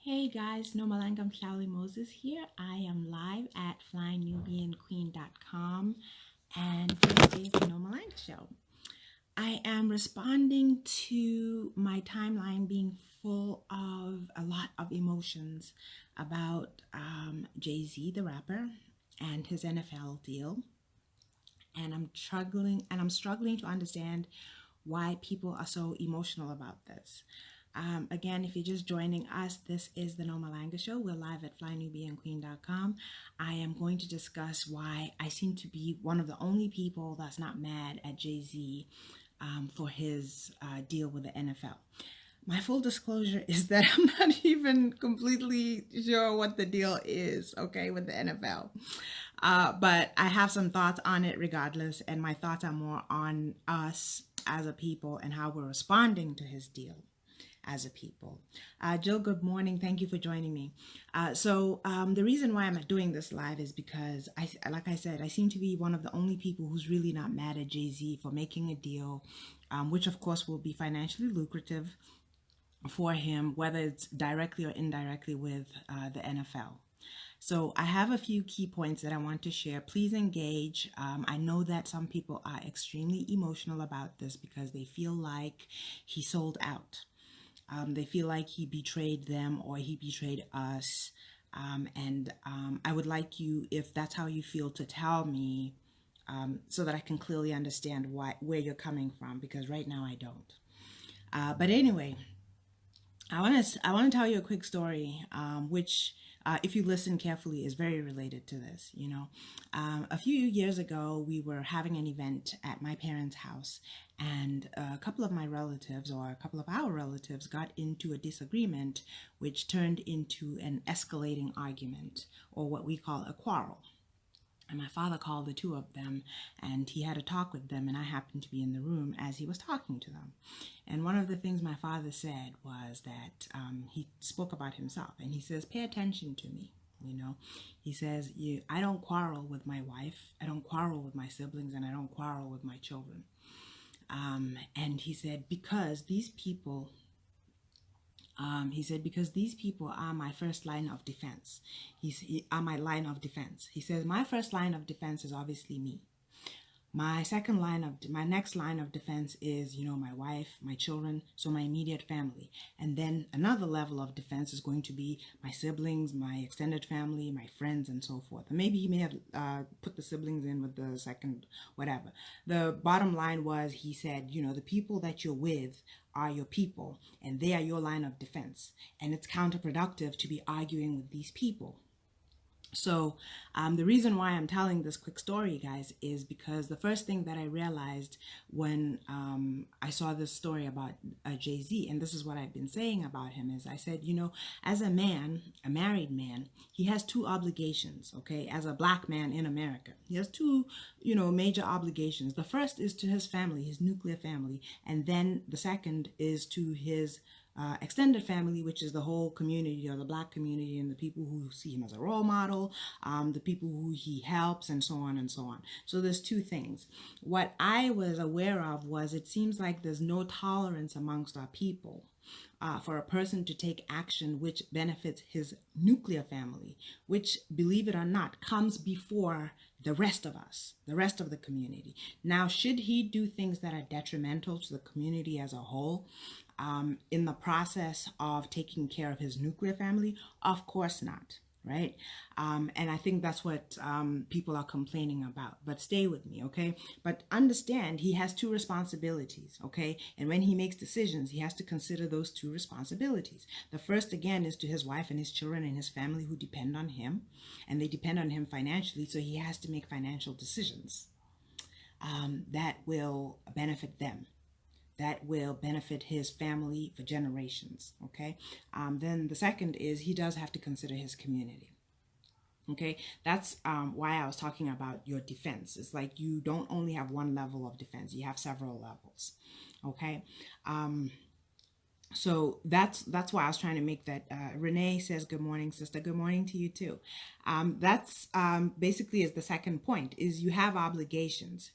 Hey guys, Nomalanga Moses here. I am live at flyingnubianqueen.com and this is the Nomalanga Show. I am responding to my timeline being full of a lot of emotions about Jay-Z, the rapper, and his NFL deal. And I'm struggling to understand why people are so emotional about this. Again, if you're just joining us, this is the Nomalanga Show. We're live at flyingnubianqueen.com. I am going to discuss why I seem to be one of the only people that's not mad at Jay-Z for his deal with the NFL. My full disclosure is that I'm not even completely sure what the deal is, okay, with the NFL. But I have some thoughts on it regardless, and my thoughts are more on us as a people and how we're responding to his deal as a people. Jill, good morning. Thank you for joining me. The reason why I'm doing this live is because, like I said, I seem to be one of the only people who's really not mad at Jay-Z for making a deal, which of course will be financially lucrative for him, whether it's directly or indirectly with the NFL. So I have a few key points that I want to share. Please engage. I know that some people are extremely emotional about this because they feel like he sold out. They feel like he betrayed them or he betrayed us. I would like you, if that's how you feel, to tell me so that I can clearly understand where you're coming from, because right now I don't. But anyway, I want to tell you a quick story, which, if you listen carefully, is very related to this. A few years ago, we were having an event at my parents' house, and a couple of my relatives, or a couple of our relatives, got into a disagreement, which turned into an escalating argument, or what we call a quarrel. And my father called the two of them, and he had a talk with them, and I happened to be in the room as he was talking to them. And one of the things my father said was that he spoke about himself, and he says, "Pay attention to me." He says, I don't quarrel with my wife, I don't quarrel with my siblings, and I don't quarrel with my children. And he said, because these people are my first line of defense. Are my line of defense. He says, my first line of defense is obviously me. My next line of defense is, my wife, my children, so my immediate family. And then another level of defense is going to be my siblings, my extended family, my friends, and so forth. And maybe he may have put the siblings in with the second, whatever. The bottom line was, he said, the people that you're with are your people, and they are your line of defense. And it's counterproductive to be arguing with these people. So the reason why I'm telling this quick story, guys, is because the first thing that I realized when I saw this story about Jay-Z, and this is what I've been saying about him, is I said, as a man, a married man, he has two obligations, okay? As a black man in America, he has two, major obligations. The first is to his family, his nuclear family, and then the second is to his extended family, which is the whole community, or the black community, and the people who see him as a role model, the people who he helps, and so on and so on. So there's two things. What I was aware of was, it seems like there's no tolerance amongst our people for a person to take action which benefits his nuclear family, which, believe it or not, comes before the rest of us, the rest of the community. Now, should he do things that are detrimental to the community as a whole, in the process of taking care of his nuclear family? Of course not, right? And I think that's what people are complaining about. But stay with me, okay? But understand, he has two responsibilities, okay? And when he makes decisions, he has to consider those two responsibilities. The first, again, is to his wife and his children and his family who depend on him, and they depend on him financially, so he has to make financial decisions that will benefit them, that will benefit his family for generations, okay? Then the second is, he does have to consider his community, okay? That's why I was talking about your defense. It's like you don't only have one level of defense, you have several levels, okay? So that's why I was trying to make that. Renee says, good morning, sister. Good morning to you too. That's basically is the second point, is you have obligations.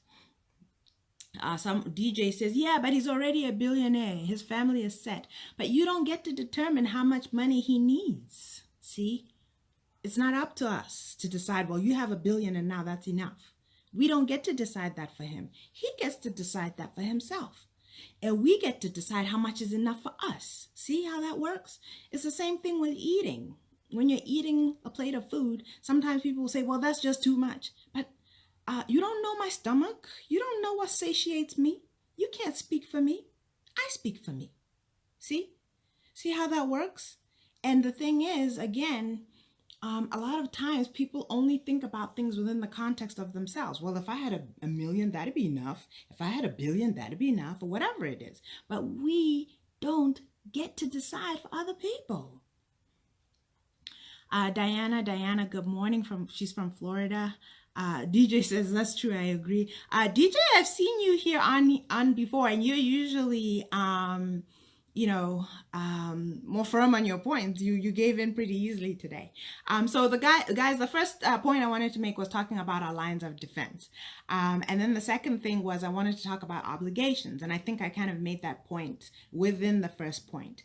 Some DJ says, yeah, but he's already a billionaire. His family is set. But you don't get to determine how much money he needs. See, it's not up to us to decide, well, you have $1 billion and now that's enough. We don't get to decide that for him. He gets to decide that for himself. And we get to decide how much is enough for us. See how that works? It's the same thing with eating. When you're eating a plate of food, sometimes people will say, well, that's just too much. But you don't know my stomach. You don't know what satiates me. You can't speak for me. I speak for me. See? See how that works? And the thing is, again, a lot of times people only think about things within the context of themselves. Well, if I had a million, that'd be enough. If I had $1 billion, that'd be enough, or whatever it is. But we don't get to decide for other people. Diana, good morning. She's from Florida. DJ says, that's true, I agree. DJ, I've seen you here on before, and you're usually, more firm on your points. You gave in pretty easily today. So guys, the first point I wanted to make was talking about our lines of defense. And then the second thing was I wanted to talk about obligations. And I think I kind of made that point within the first point.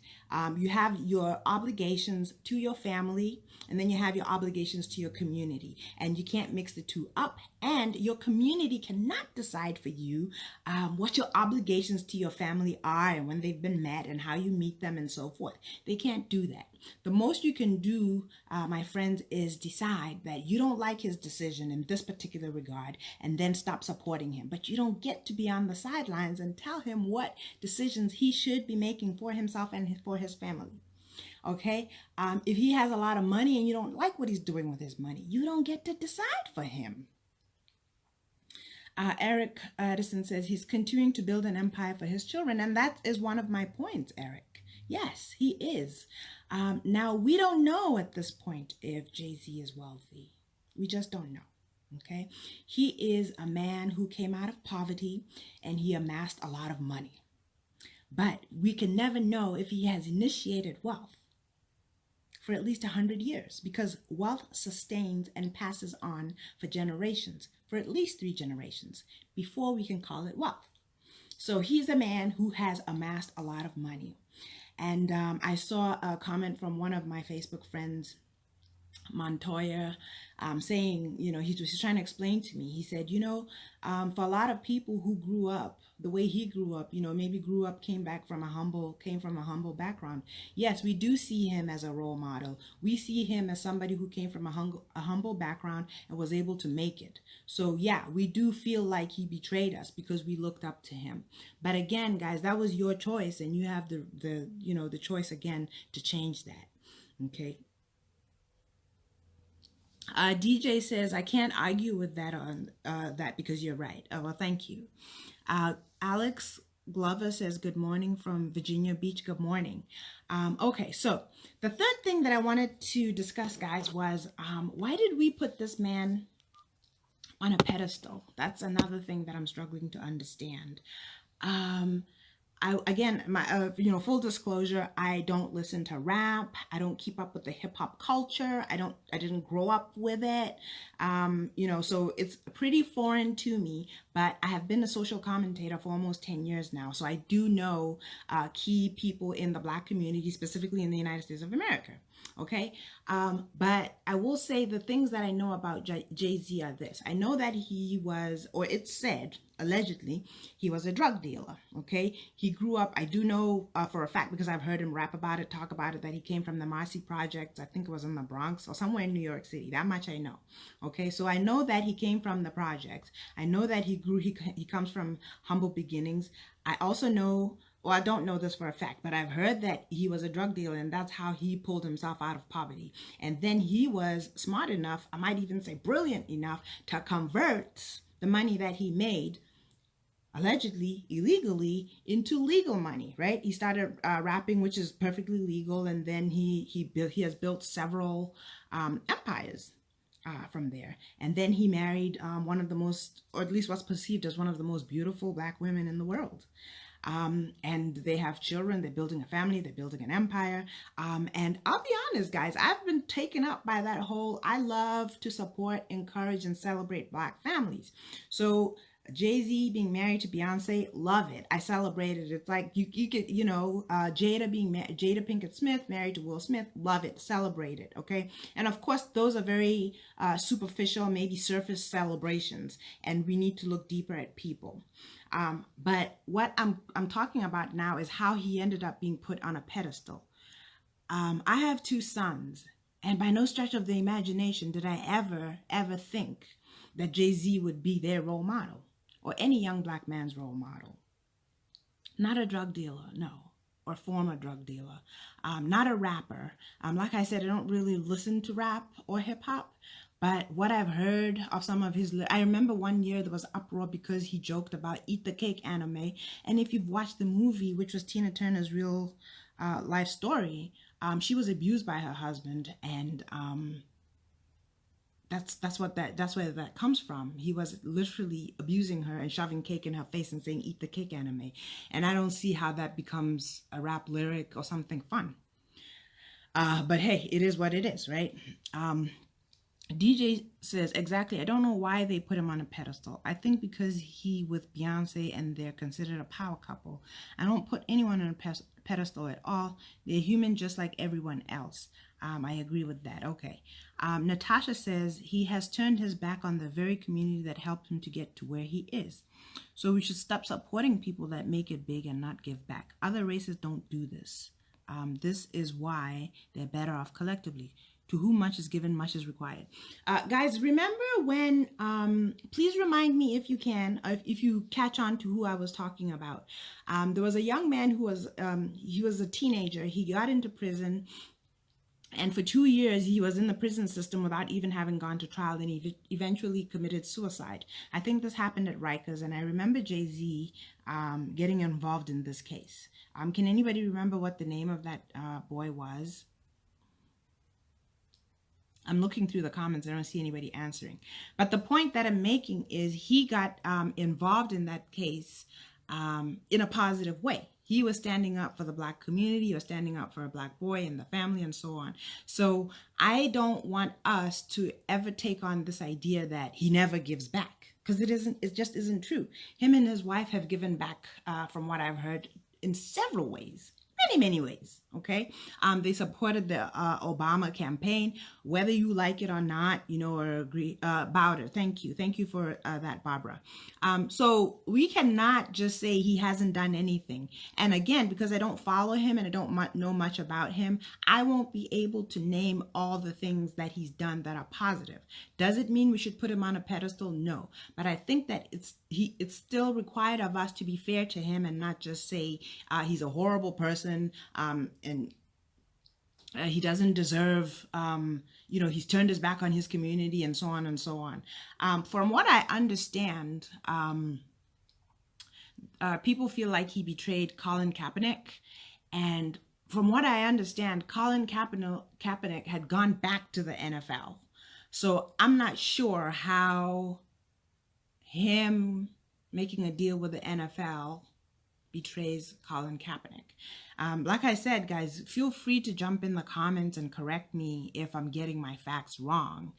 You have your obligations to your family, and then you have your obligations to your community. And you can't mix the two up. And your community cannot decide for you what your obligations to your family are and when they've been met and how you meet them and so forth. They can't do that. The most you can do, my friends, is decide that you don't like his decision in this particular regard and then stop supporting him. But you don't get to be on the sidelines and tell him what decisions he should be making for himself and for his family. Okay? If he has a lot of money and you don't like what he's doing with his money, you don't get to decide for him. Eric Edison says he's continuing to build an empire for his children. And that is one of my points, Eric. Yes, he is. Now, we don't know at this point if Jay-Z is wealthy. We just don't know. Okay. He is a man who came out of poverty and he amassed a lot of money. But we can never know if he has initiated wealth for at least 100 years, because wealth sustains and passes on for generations, for at least 3 generations, before we can call it wealth. So he's a man who has amassed a lot of money. And I saw a comment from one of my Facebook friends, Montoya, saying, he's trying to explain to me. He said, for a lot of people who grew up the way he grew up, maybe came from a humble background. Yes, we do see him as a role model. We see him as somebody who came from a humble background and was able to make it. So yeah, we do feel like he betrayed us because we looked up to him. But again, guys, that was your choice, and you have the choice again to change that. Okay. DJ says, I can't argue with that on that because you're right. Oh, well, thank you. Alex Glover says, good morning from Virginia Beach. Good morning. Okay, so the third thing that I wanted to discuss, guys, was why did we put this man on a pedestal? That's another thing that I'm struggling to understand. Full disclosure, I don't listen to rap. I don't keep up with the hip hop culture. I didn't grow up with it. So it's pretty foreign to me, but I have been a social commentator for almost 10 years now. So I do know key people in the Black community, specifically in the United States of America. Okay. But I will say the things that I know about Jay-Z are this. I know that he was, or it's said, allegedly, he was a drug dealer. Okay. He grew up, I do know for a fact, because I've heard him rap about it, talk about it, that he came from the Marcy Projects. I think it was in the Bronx or somewhere in New York City. That much I know. Okay. So I know that he came from the projects. I know that he comes from humble beginnings. I also know, well, I don't know this for a fact, but I've heard that he was a drug dealer and that's how he pulled himself out of poverty. And then he was smart enough, I might even say brilliant enough, to convert the money that he made, allegedly, illegally, into legal money, right? He started rapping, which is perfectly legal. And then he has built several empires from there. And then he married one of the most, or at least what's perceived as one of the most beautiful Black women in the world. And they have children, they're building a family, they're building an empire. And I'll be honest, guys, I've been taken up by that whole, I love to support, encourage, and celebrate Black families. So Jay-Z being married to Beyonce, love it. I celebrate it. It's like you could, Jada Pinkett Smith married to Will Smith, love it, celebrate it, okay? And of course, those are very superficial, maybe surface celebrations, and we need to look deeper at people. But what I'm talking about now is how he ended up being put on a pedestal. I have two sons, and by no stretch of the imagination did I ever think that Jay-Z would be their role model, or any young black man's role model. Not a drug dealer, no, or former drug dealer. Not a rapper. Like I said, I don't really listen to rap or hip hop, but what I've heard of some of his, I remember one year there was uproar because he joked about Eat the Cake anime. And if you've watched the movie, which was Tina Turner's real life story, she was abused by her husband, and that's where that comes from. He was literally abusing her and shoving cake in her face and saying "Eat the Cake" anime, and I don't see how that becomes a rap lyric or something fun. But hey, it is what it is, right? DJ says, exactly, I don't know why they put him on a pedestal. I think because he with Beyonce and they're considered a power couple. I don't put anyone on a pedestal at all. They're human just like everyone else. I agree with that. Okay. Natasha says, he has turned his back on the very community that helped him to get to where he is. So we should stop supporting people that make it big and not give back. Other races don't do this. This is why they're better off collectively. To whom much is given, much is required. Guys, remember when, please remind me if you can, if you catch on to who I was talking about. There was a young man who was, he was a teenager. He got into prison. And for 2 years, he was in the prison system without even having gone to trial, and he eventually committed suicide. I think this happened at Rikers, and I remember Jay-Z getting involved in this case. Can anybody remember what the name of that boy was? I'm looking through the comments. I don't see anybody answering. But the point that I'm making is he got involved in that case in a positive way. He was standing up for the black community. He was standing up for a black boy and the family and so on. So I don't want us to ever take on this idea that he never gives back, because it just isn't true. Him and his wife have given back, from what I've heard, in several ways. Many ways, okay? They supported the Obama campaign, whether you like it or not, or agree about it. Thank you for that, Barbara. So we cannot just say he hasn't done anything. And again, because I don't follow him and I don't know much about him, I won't be able to name all the things that he's done that are positive. Does it mean we should put him on a pedestal? No. But I think that it's still required of us to be fair to him and not just say he's a horrible person, and he doesn't deserve, he's turned his back on his community and so on and so on. From what I understand, people feel like he betrayed Colin Kaepernick. And from what I understand, Colin Kaepernick had gone back to the NFL. So I'm not sure how him making a deal with the NFL betrays Colin Kaepernick. Like I said, guys, feel free to jump in the comments and correct me if I'm getting my facts wrong,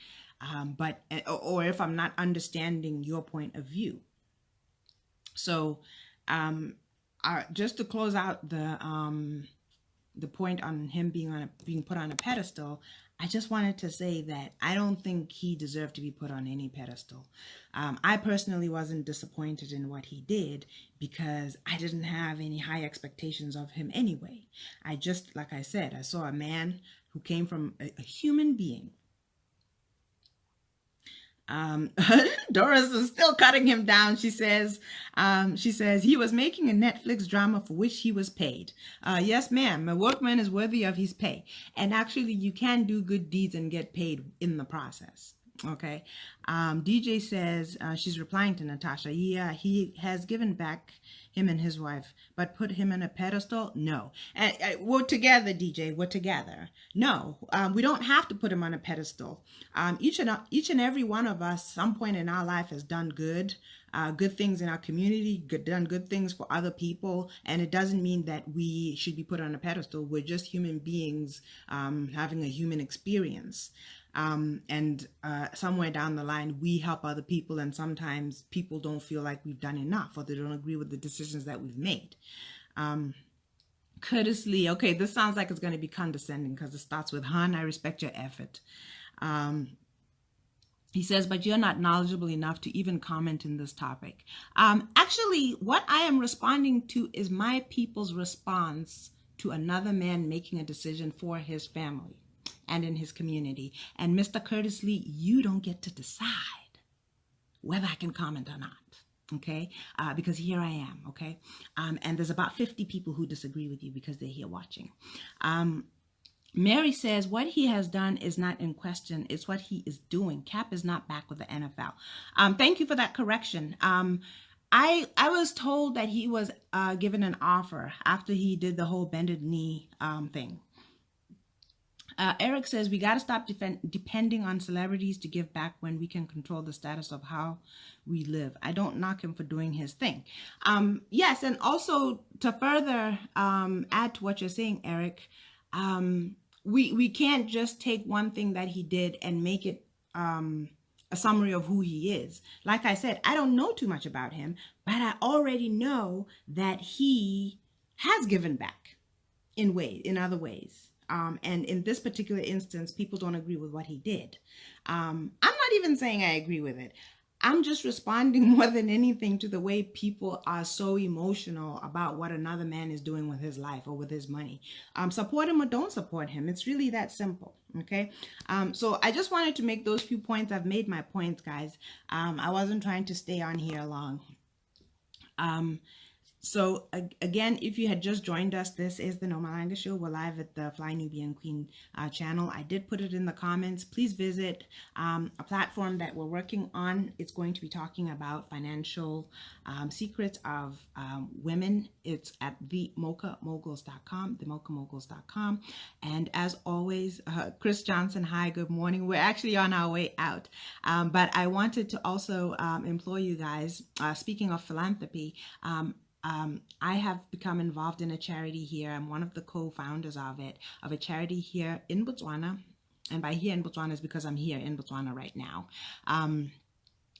or if I'm not understanding your point of view. So just to close out the point on him being put on a pedestal, I just wanted to say that I don't think he deserved to be put on any pedestal. I personally wasn't disappointed in what he did because I didn't have any high expectations of him anyway. Like I said, I saw a man who came from a human being. Doris is still cutting him down. She says he was making a Netflix drama for which he was paid. Yes, ma'am. A workman is worthy of his pay. And actually, you can do good deeds and get paid in the process. Okay. DJ says, she's replying to Natasha. Yeah, he has given back him and his wife, but put him on a pedestal? No. And we're together, DJ. We're together. No, we don't have to put him on a pedestal. Each and every one of us, some point in our life, has done good things in our community, done good things for other people, and it doesn't mean that we should be put on a pedestal. We're just human beings having a human experience. And somewhere down the line, we help other people, and sometimes people don't feel like we've done enough, or they don't agree with the decisions that we've made. Curtis Lee, okay, this sounds like it's going to be condescending because it starts with, "Hun, I respect your effort." He says, "But you're not knowledgeable enough to even comment in this topic." Actually, what I am responding to is my people's response to another man making a decision for his family and in his community. And Mr. Curtis Lee, you don't get to decide whether I can comment or not. Okay, because here I am. Okay, and there's about 50 people who disagree with you because they're here watching. Mary says, "What he has done is not in question. It's what he is doing. Cap is not back with the NFL." Thank you for that correction. I was told that he was given an offer after he did the whole bended knee thing. Eric says, "We got to stop depending on celebrities to give back when we can control the status of how we live." I don't knock him for doing his thing. Yes, and also to further add to what you're saying, Eric, we can't just take one thing that he did and make it a summary of who he is. Like I said, I don't know too much about him, but I already know that he has given back in other ways. And in this particular instance, people don't agree with what he did. I'm not even saying I agree with it. I'm just responding more than anything to the way people are so emotional about what another man is doing with his life or with his money. Support him or don't support him. It's really that simple. Okay. So I just wanted to make those few points. I've made my points, guys. I wasn't trying to stay on here long. So again, if you had just joined us, this is the Nomalanga Show. We're live at the Fly Nubian Queen channel. I did put it in the comments. Please visit a platform that we're working on. It's going to be talking about financial secrets of women. It's at themochamoguls.com, themochamoguls.com. And as always, Chris Johnson, hi, good morning. We're actually on our way out. But I wanted to also implore you guys, speaking of philanthropy, I have become involved in a charity here. I'm one of the co-founders of a charity here in Botswana. And by here in Botswana is because I'm here in Botswana right now,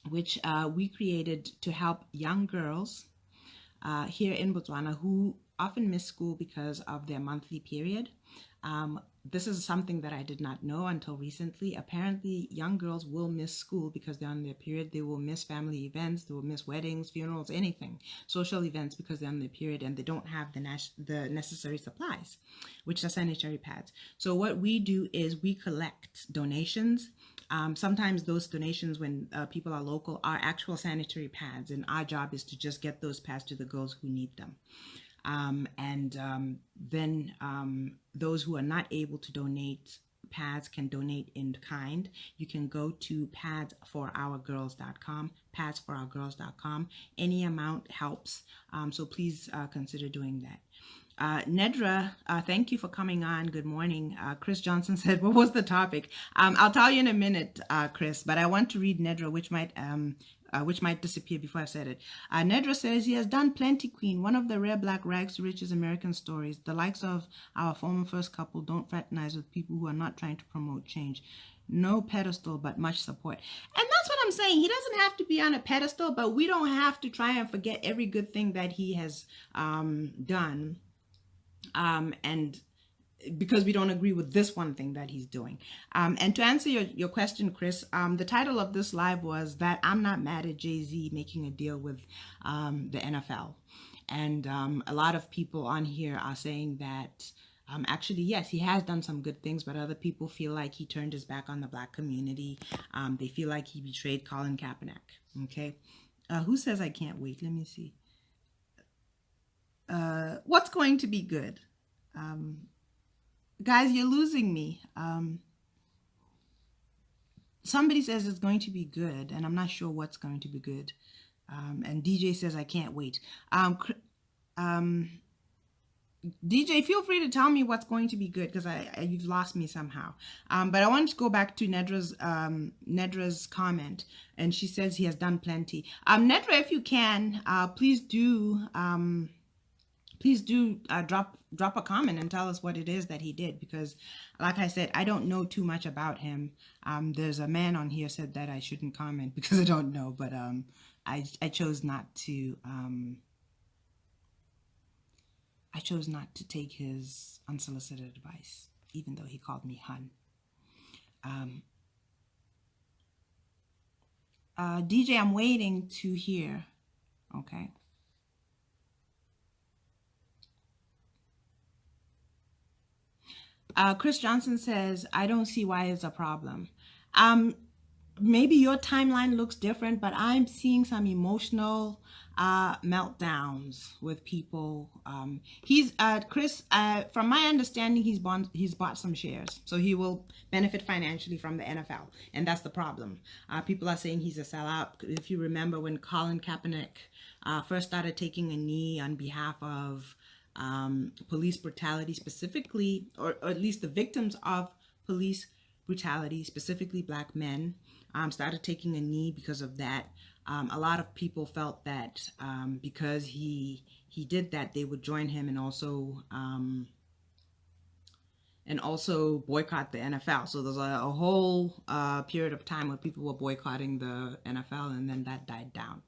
which we created to help young girls here in Botswana who often miss school because of their monthly period. This is something that I did not know until recently. Apparently, young girls will miss school because they're on their period. They will miss family events. They will miss weddings, funerals, anything, social events because they're on their period and they don't have the necessary supplies, which are sanitary pads. So what we do is we collect donations. Sometimes those donations, when people are local, are actual sanitary pads, and our job is to just get those pads to the girls who need them. Then those who are not able to donate pads can donate in kind. You can go to padsforourgirls.com, padsforourgirls.com. Any amount helps, so please consider doing that. Nedra, thank you for coming on. Good morning. Chris Johnson said, what was the topic? I'll tell you in a minute, Chris, but I want to read Nedra, which might disappear before I said it. Nedra says, he has done plenty, Queen. One of the rare black rags to riches American stories. The likes of our former first couple don't fraternize with people who are not trying to promote change. No pedestal, but much support. And that's what I'm saying. He doesn't have to be on a pedestal, but we don't have to try and forget every good thing that he has done. And because we don't agree with this one thing that he's doing. And to answer your question, Chris, the title of this live was that I'm not mad at Jay-Z making a deal with the NFL. And a lot of people on here are saying that actually, yes, he has done some good things, but other people feel like he turned his back on the black community. They feel like he betrayed Colin Kaepernick. Okay. Who says I can't wait? Let me see. What's going to be good? Guys, you're losing me. Somebody says it's going to be good, and I'm not sure what's going to be good. And DJ says I can't wait. DJ, feel free to tell me what's going to be good, because you've lost me somehow. But I wanted to go back to Nedra's comment, and she says he has done plenty. Nedra, if you can, please do drop a comment and tell us what it is that he did, because like I said, I don't know too much about him. There's a man on here said that I shouldn't comment because I don't know, but I chose not to take his unsolicited advice, even though he called me hun. DJ, I'm waiting to hear. Okay. Chris Johnson says, I don't see why it's a problem. Maybe your timeline looks different, but I'm seeing some emotional meltdowns with people. Chris, from my understanding, he's bought some shares, so he will benefit financially from the NFL, and that's the problem. People are saying he's a sellout. If you remember when Colin Kaepernick first started taking a knee on behalf of police brutality, specifically, or at least the victims of police brutality, specifically black men, started taking a knee because of that. A lot of people felt that because he did that, they would join him and also boycott the NFL. So there's a whole period of time where people were boycotting the NFL, and then that died down.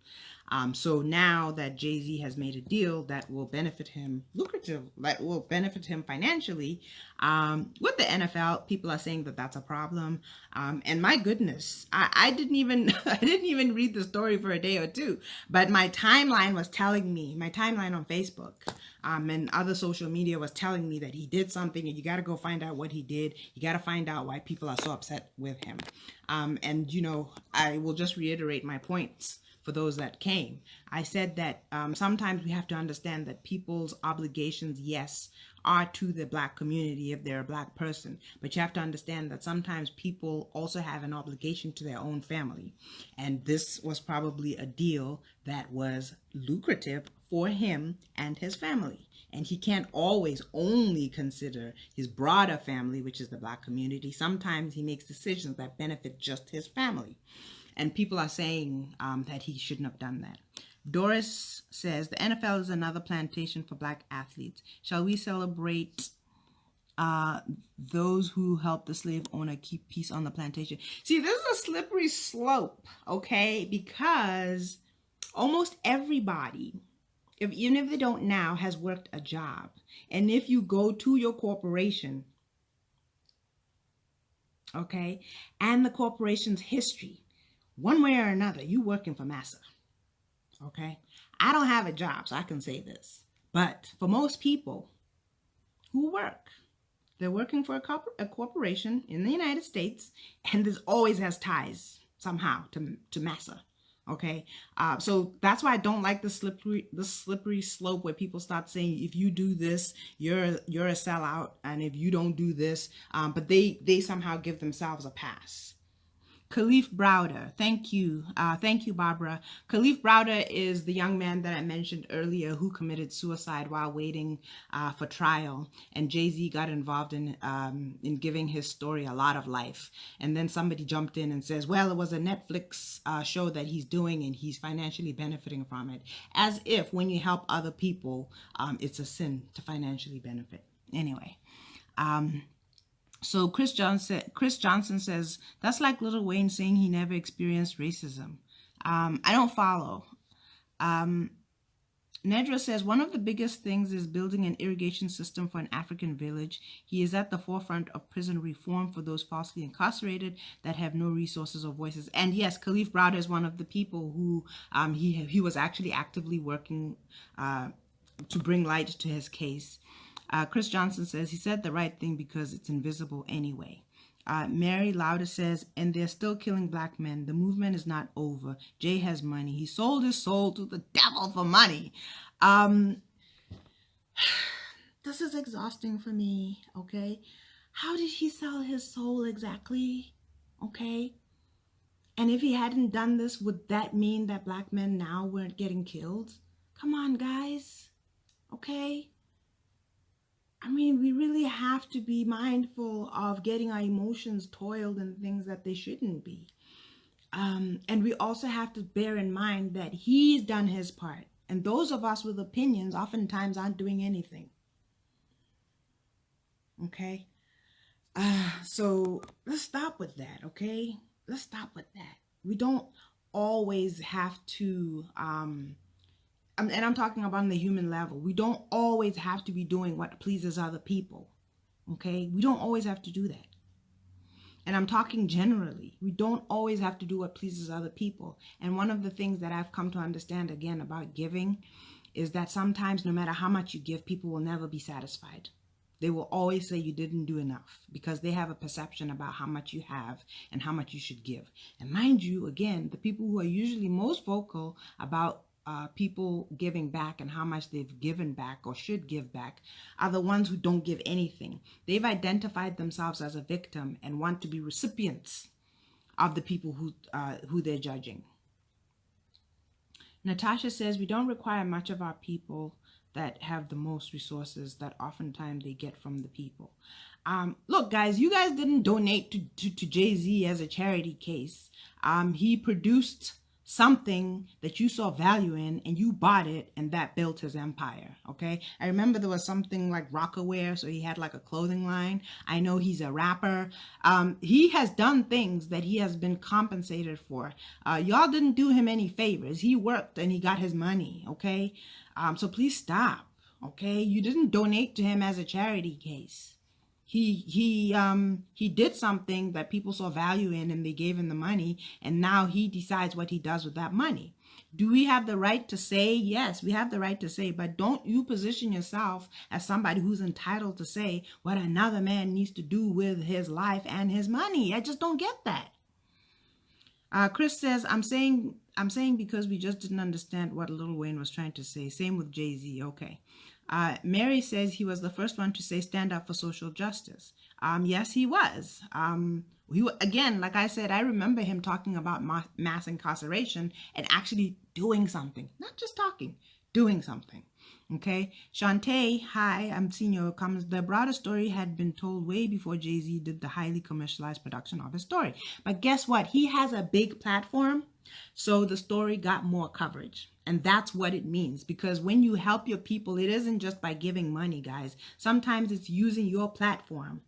So now that Jay-Z has made a deal that will benefit him financially with the NFL, people are saying that that's a problem. And my goodness, I didn't even read the story for a day or two, but my timeline on Facebook and other social media was telling me that he did something, and you got to go find out what he did. You got to find out why people are so upset with him. And I will just reiterate my points for those that came. I said that sometimes we have to understand that people's obligations, yes, are to the black community if they're a black person, but you have to understand that sometimes people also have an obligation to their own family, and this was probably a deal that was lucrative for him and his family, and he can't always only consider his broader family, which is the black community. Sometimes he makes decisions that benefit just his family. And people are saying that he shouldn't have done that. Doris says, the NFL is another plantation for black athletes. Shall we celebrate those who helped the slave owner keep peace on the plantation? See, this is a slippery slope, okay? Because almost everybody, even if they don't now, has worked a job. And if you go to your corporation, okay, and the corporation's history, one way or another, you working for massa, okay? I don't have a job, so I can say this. But for most people who work, they're working for a corporation in the United States, and this always has ties somehow to massa, okay? So that's why I don't like the slippery slope where people start saying, if you do this, you're a sellout, and if you don't do this, but they somehow give themselves a pass. Khalif Browder, thank you, Barbara. Khalif Browder is the young man that I mentioned earlier who committed suicide while waiting for trial, and Jay-Z got involved in giving his story a lot of life. And then somebody jumped in and says, well, it was a Netflix show that he's doing, and he's financially benefiting from it, as if when you help other people, it's a sin to financially benefit. Anyway. So Chris Johnson says, that's like Lil Wayne saying he never experienced racism. I don't follow. Nedra says, one of the biggest things is building an irrigation system for an African village. He is at the forefront of prison reform for those falsely incarcerated that have no resources or voices. And yes, Khalif Browder is one of the people who he was actually actively working to bring light to his case. Chris Johnson says, he said the right thing because it's invisible anyway. Mary Lauder says, and they're still killing black men. The movement is not over. Jay has money. He sold his soul to the devil for money. This is exhausting for me, okay? How did he sell his soul exactly, okay? And if he hadn't done this, would that mean that black men now weren't getting killed? Come on, guys. Okay? I mean, we really have to be mindful of getting our emotions toiled in things that they shouldn't be. And we also have to bear in mind that he's done his part. And those of us with opinions oftentimes aren't doing anything. Okay? So let's stop with that, okay? Let's stop with that. We don't always have to, and I'm talking about on the human level, we don't always have to be doing what pleases other people, okay? We don't always have to do that. And I'm talking generally. We don't always have to do what pleases other people. And one of the things that I've come to understand again about giving is that sometimes no matter how much you give, people will never be satisfied. They will always say you didn't do enough because they have a perception about how much you have and how much you should give. And mind you, again, the people who are usually most vocal about people giving back and how much they've given back or should give back are the ones who don't give anything. They've identified themselves as a victim and want to be recipients of the people who they're judging. Natasha says, we don't require much of our people that have the most resources that oftentimes they get from the people. Look, guys, you guys didn't donate to Jay-Z as a charity case. He produced something that you saw value in and you bought it, and that built his empire. Okay, I remember there was something like Rockaware, so he had like a clothing line. I know he's a rapper. He has done things that he has been compensated for. Y'all didn't do him any favors. He worked and he got his money. Okay, so please stop. Okay, you didn't donate to him as a charity case. He did something that people saw value in and they gave him the money, and now he decides what he does with that money. Do we have the right to say? Yes, we have the right to say, but don't you position yourself as somebody who's entitled to say what another man needs to do with his life and his money. I just don't get that. Chris says, I'm saying because we just didn't understand what Lil Wayne was trying to say. Same with Jay-Z. Okay. Mary says he was the first one to say stand up for social justice. Yes, he was. Again, like I said, I remember him talking about mass incarceration and actually doing something, not just talking, doing something. Okay, Shantae, hi, I'm seeing your comments. The broader story had been told way before Jay-Z did the highly commercialized production of his story. But guess what? He has a big platform, so the story got more coverage. And that's what it means, because when you help your people, it isn't just by giving money, guys. Sometimes it's using your platform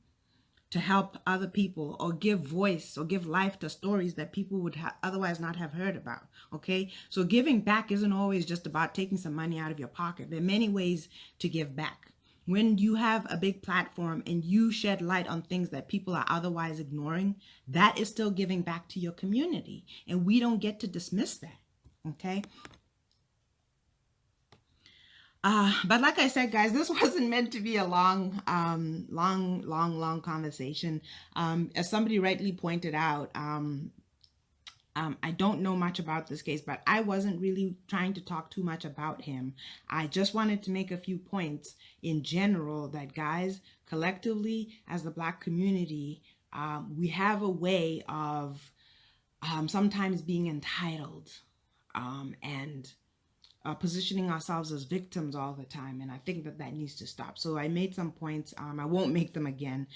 to help other people or give voice or give life to stories that people would otherwise not have heard about. Okay, so giving back isn't always just about taking some money out of your pocket. There are many ways to give back. When you have a big platform and you shed light on things that people are otherwise ignoring, that is still giving back to your community, and we don't get to dismiss that. Okay. But like I said, guys, this wasn't meant to be a long conversation. As somebody rightly pointed out, I don't know much about this case, but I wasn't really trying to talk too much about him. I just wanted to make a few points in general that, guys, collectively as the Black community, we have a way of sometimes being entitled and positioning ourselves as victims all the time, and I think that needs to stop. So I made some points. I won't make them again.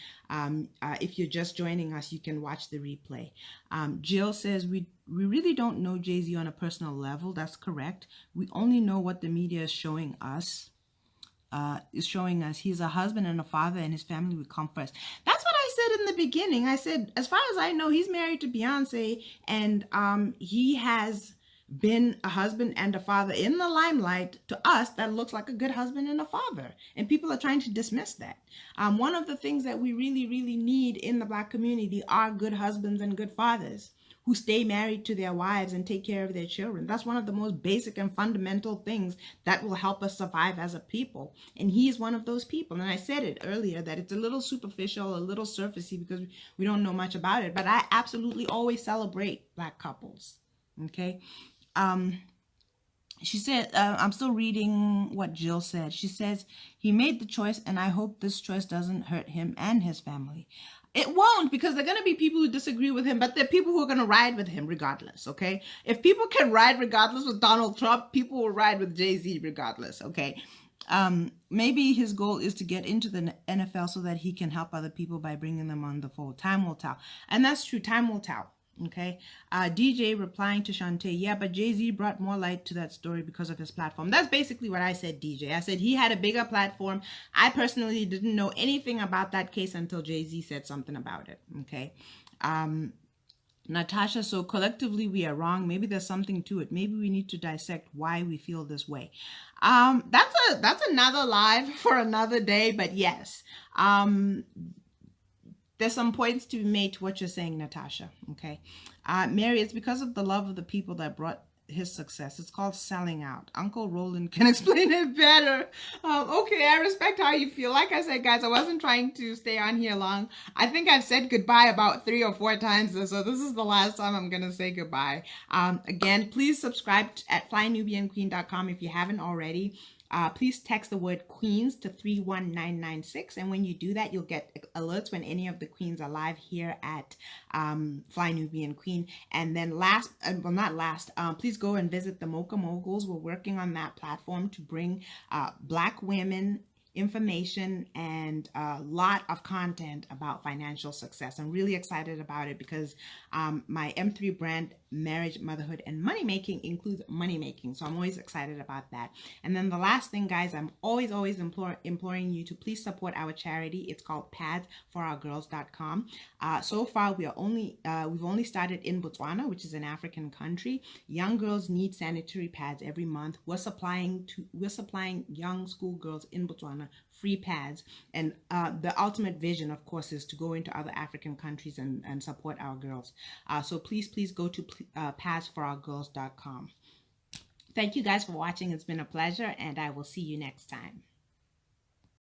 If you're just joining us, you can watch the replay. Jill says, we really don't know Jay-Z on a personal level. That's correct. We only know what the media is showing us. He's a husband and a father, and his family would come first. That's what I said in the beginning. I said, as far as I know, he's married to Beyonce, and he has been a husband and a father in the limelight. To us, that looks like a good husband and a father, and people are trying to dismiss that. One of the things that we really need in the Black community are good husbands and good fathers who stay married to their wives and take care of their children. That's one of the most basic and fundamental things that will help us survive as a people, and he is one of those people. And I said it earlier that it's a little superficial, a little surfacey, because we don't know much about it, but I absolutely always celebrate Black couples. Okay. She said, I'm still reading what Jill said. She says, he made the choice, and I hope this choice doesn't hurt him and his family. It won't, because there are going to be people who disagree with him, but there are people who are going to ride with him regardless, okay? If people can ride regardless with Donald Trump, people will ride with Jay-Z regardless, okay? Maybe his goal is to get into the NFL so that he can help other people by bringing them on the fold. Time will tell. And that's true. Time will tell. Okay. DJ replying to Shantae, yeah, but Jay-Z brought more light to that story because of his platform. That's basically what I said, DJ. I said he had a bigger platform. I personally didn't know anything about that case until Jay-Z said something about it. Okay. Natasha, so collectively we are wrong. Maybe there's something to it. Maybe we need to dissect why we feel this way. That's another live for another day, but yes. There's some points to be made to what you're saying, Natasha. Okay. Mary, it's because of the love of the people that brought his success. It's called selling out. Uncle Roland can explain it better. Okay, I respect how you feel. Like I said, guys, I wasn't trying to stay on here long. I think I've said goodbye about 3 or 4 times, so this is the last time I'm going to say goodbye. Again, please subscribe at flynubianqueen.com if you haven't already. Please text the word queens to 31996, and when you do that, you'll get alerts when any of the queens are live here at Fly Nubian Queen. And then last, well, not last, please go and visit the Mocha Moguls. We're working on that platform to bring Black women information and a lot of content about financial success. I'm really excited about it because my M3 brand, marriage, motherhood, and money making includes money making. So I'm always excited about that. And then the last thing, guys, I'm always imploring you to please support our charity. It's called padsforourgirls.com. So far, we've only started in Botswana, which is an African country. Young girls need sanitary pads every month. We're supplying young schoolgirls in Botswana free pads, and the ultimate vision, of course, is to go into other African countries and support our girls. So please go to padsforourgirls.com. Thank you guys for watching. It's been a pleasure, and I will see you next time.